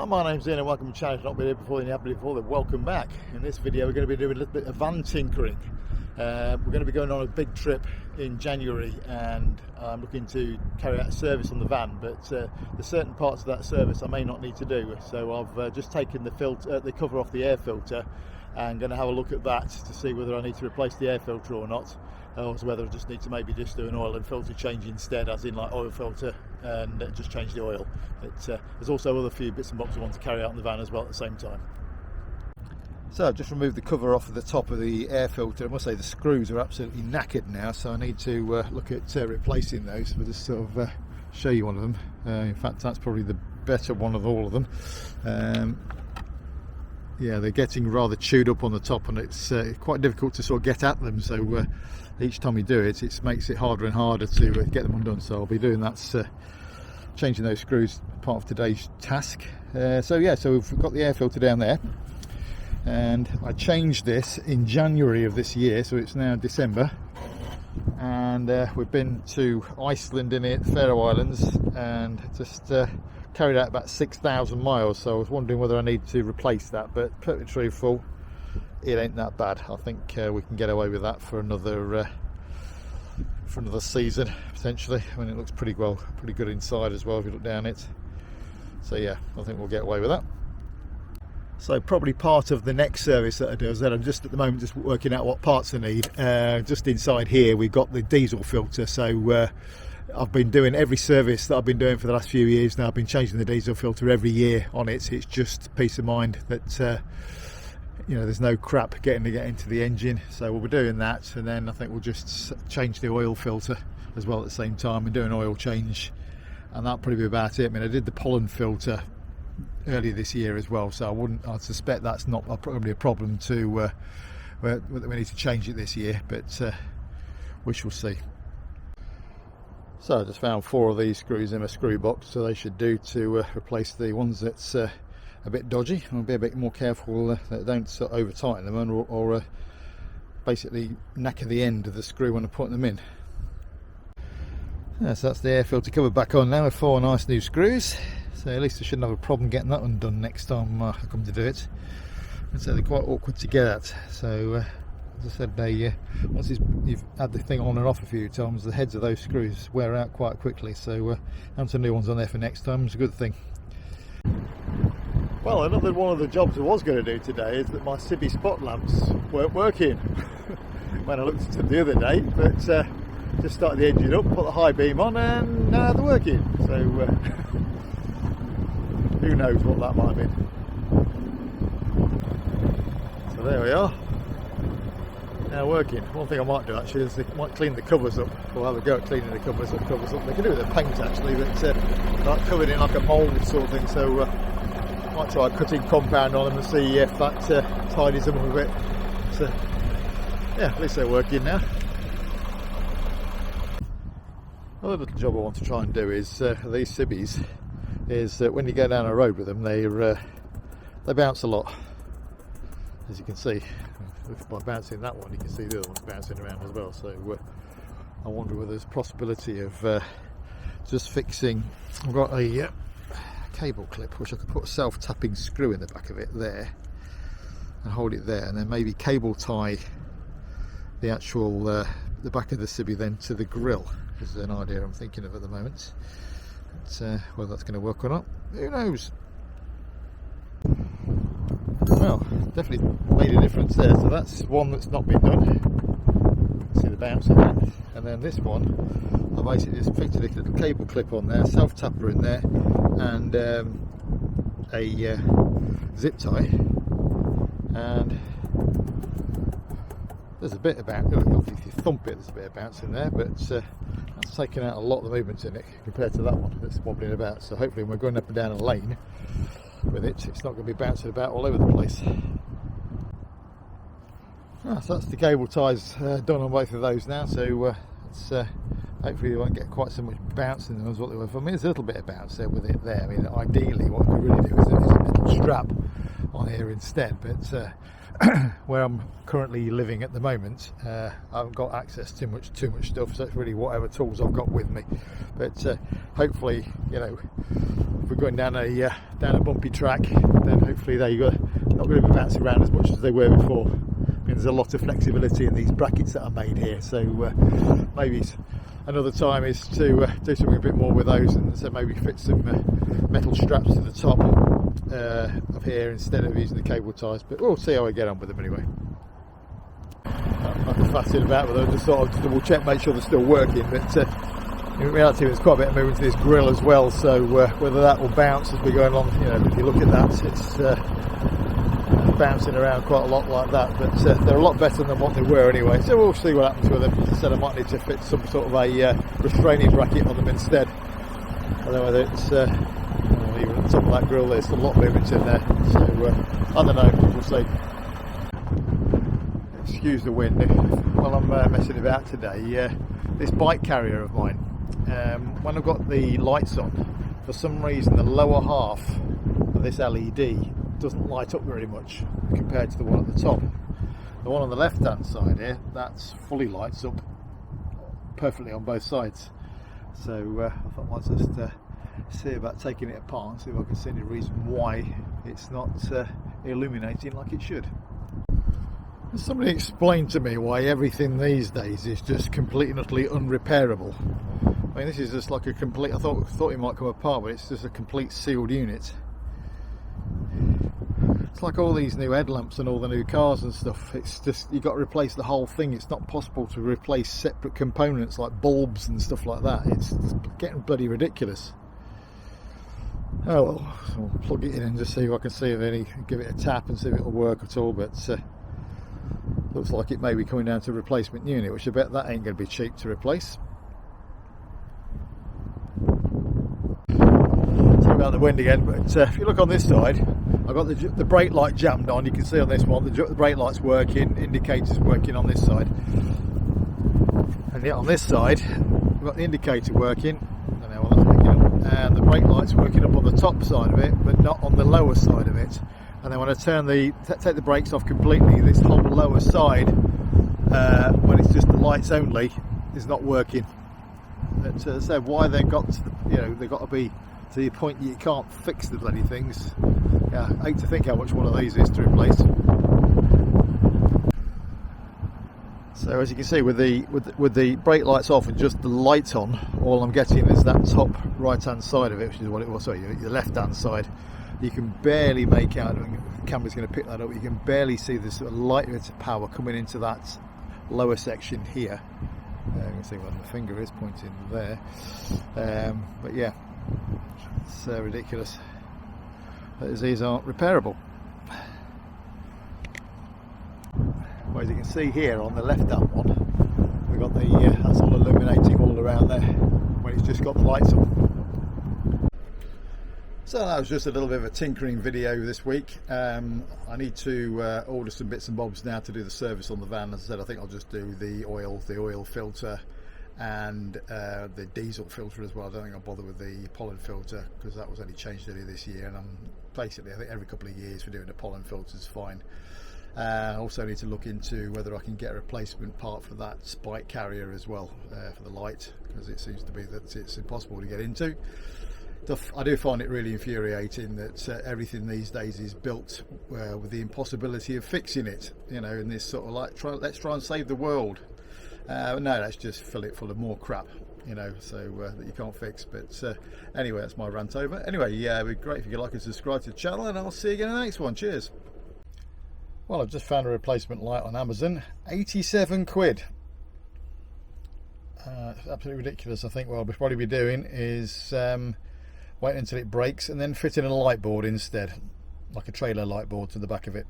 My name's Ian and welcome to the channel. If you've not been here before, then you haven't been before, then welcome back. In this video we're going to be doing a little bit of van tinkering. We're going to be going on a big trip in January and I'm looking to carry out a service on the van, but there's certain parts of that service I may not need to do. So I've just taken the cover off the air filter and going to have a look at that to see whether I need to replace the air filter or not, or whether I just need to maybe just do an oil and filter change instead, as in like oil filter and just change the oil. But there's also other few bits and bobs I want to carry out in the van as well at the same time. So I've just removed the cover off of the top of the air filter. I must say the screws are absolutely knackered now, so I need to look at replacing those. We'll just sort of show you one of them. In fact, that's probably the better one of all of them. Yeah, they're getting rather chewed up on the top, and it's quite difficult to sort of get at them. So each time you do it, it makes it harder and harder to get them undone. So I'll be doing that, changing those screws, part of today's task. So we've got the air filter down there, and I changed this in January of this year, so it's now December, and we've been to Iceland in it, Faroe Islands, and just carried out about 6,000 miles. So I was wondering whether I need to replace that, but perfectly truthful, it ain't that bad. I think we can get away with that for another season potentially. I mean, it looks pretty good inside as well if you look down it. So yeah, I think we'll get away with that. So probably part of the next service that I do is that I'm just at the moment just working out what parts I need. Just inside here we've got the diesel filter, so I've been doing every service that I've been doing for the last few years now. I've been changing the diesel filter every year on it. It's just peace of mind that you know, there's no crap getting into the engine. So we'll be doing that, and then I think we'll just change the oil filter as well at the same time and do an oil change, and that'll probably be about it. I mean, I did the pollen filter earlier this year as well, so I suspect that's not probably a problem to we need to change it this year, but we shall see. So I just found 4 of these screws in a screw box, so they should do to replace the ones that's a bit dodgy. I'll be a bit more careful that I don't sort of over tighten them or basically knacker the end of the screw when I'm putting them in. Yeah, so that's the air filter cover back on now with 4 nice new screws. So at least I shouldn't have a problem getting that one done next time I come to do it. So they're quite awkward to get at. So as I said, once you've had the thing on and off a few times, the heads of those screws wear out quite quickly. So having some new ones on there for next time is a good thing. Well, another one of the jobs I was going to do today is that my Cibi spot lamps weren't working when I looked at them the other day, but just started the engine up, put the high beam on, and now they're working. So who knows what that might be. So there we are, now working. One thing I might do actually is I might clean the covers up, or have a go at cleaning the covers up. They can do it with the paint actually, but like covered in like a mould sort of thing, so might try cutting compound on them and see if that tidies them up a bit. So yeah, at least they're working now. Another little job I want to try and do is these Cibis is when you go down a road with them, they bounce a lot, as you can see. By bouncing that one, you can see the other one's bouncing around as well. So I wonder whether there's a possibility of just fixing. I've got a cable clip which I could put a self-tapping screw in the back of it there and hold it there, and then maybe cable tie the actual the back of the Cibi then to the grill. This is an idea I'm thinking of at the moment. But, whether that's going to work or not, who knows. Well, definitely made a difference there. So that's one that's not been done. See the bounce of that. And then this one, I basically just fitted a little cable clip on there, self-tapper in there, and a zip tie. And there's a bit of bounce. If you thump it, there's a bit of bounce in there, but that's taken out a lot of the movement in it compared to that one that's wobbling about. So hopefully when we're going up and down a lane with it, it's not going to be bouncing about all over the place. So that's the cable ties done on both of those now, so it's hopefully they won't get quite so much bounce in them as what they were. I mean, there's a little bit of bounce there with it there. I mean, ideally what we could really do is a little strap on here instead, but where I'm currently living at the moment, I haven't got access to too much stuff, so it's really whatever tools I've got with me. But hopefully, you know, if we're going down a bumpy track, then hopefully they're not going to be bouncing around as much as they were before. I mean, there's a lot of flexibility in these brackets that are made here, so maybe another time is to do something a bit more with those, and so maybe fit some metal straps to the top of here instead of using the cable ties. But we'll see how I get on with them anyway. I'm just faffing about with them, just sort of double check, make sure they're still working. But in reality, there's quite a bit of movement to this grill as well, so whether that will bounce as we go along, you know, if you look at that, it's bouncing around quite a lot like that, but they're a lot better than what they were anyway, so we'll see what happens with them. As I said, I might need to fit some sort of a restraining bracket on them instead. I don't know whether it's even on top of that grill there's a lot of movement in there, so I don't know, we'll see. Excuse the wind while I'm messing about today. This bike carrier of mine, when I've got the lights on, for some reason the lower half of this LED doesn't light up very much compared to the one at the top. The one on the left hand side here, that's fully lights up perfectly on both sides. So I thought I'd just see about taking it apart and see if I can see any reason why it's not illuminating like it should. Somebody explained to me why everything these days is just completely and utterly unrepairable. I mean, this is just like a complete, I thought it might come apart, but it's just a complete sealed unit. It's like all these new headlamps and all the new cars and stuff, it's just, you've got to replace the whole thing. It's not possible to replace separate components like bulbs and stuff like that. It's getting bloody ridiculous. Oh well, so I'll plug it in and just see if I can see if give it a tap and see if it'll work at all, but looks like it may be coming down to a replacement unit, which I bet that ain't going to be cheap to replace. Sorry about the wind again, but if you look on this side, I've got the brake light jammed on. You can see on this one the brake light's working, indicators working on this side, and yet on this side we've got the indicator working. I don't know what that's picking up, and the brake light's working up on the top side of it, but not on the lower side of it. And then when I take the brakes off completely, this whole lower side, when it's just the lights only, is not working. But so why they've got to, they've got to be to the point that you can't fix the bloody things. Yeah, I hate to think how much one of these is to replace. So as you can see, with the brake lights off and just the light on, all I'm getting is that top right hand side of it, which is what it was. Sorry, the left hand side. You can barely make out, the camera's going to pick that up, you can barely see this sort of light bit of power coming into that lower section here. You can see where my finger is pointing there. But yeah, it's ridiculous. These aren't repairable. Well, as you can see here on the left hand one, we've got that's all illuminating all around there when it's just got the lights on. So that was just a little bit of a tinkering video this week. I need to order some bits and bobs now to do the service on the van. As I said, I think I'll just do the oil filter and the diesel filter as well. I don't think I'll bother with the pollen filter because that was only changed earlier this year, and I think every couple of years for doing the pollen filter is fine. I also need to look into whether I can get a replacement part for that spike carrier as well, for the light, because it seems to be that it's impossible to get into. I do find it really infuriating that everything these days is built with the impossibility of fixing it, in this sort of like, let's try and save the world. No, let's just fill it full of more crap, so that you can't fix. But anyway, that's my rant over. Anyway, yeah, it'd be great if you could like and subscribe to the channel, and I'll see you again in the next one. Cheers. Well, I've just found a replacement light on Amazon, 87 quid. It's absolutely ridiculous. I think what I'll probably be doing is wait until it breaks and then fit in a light board instead, like a trailer light board to the back of it.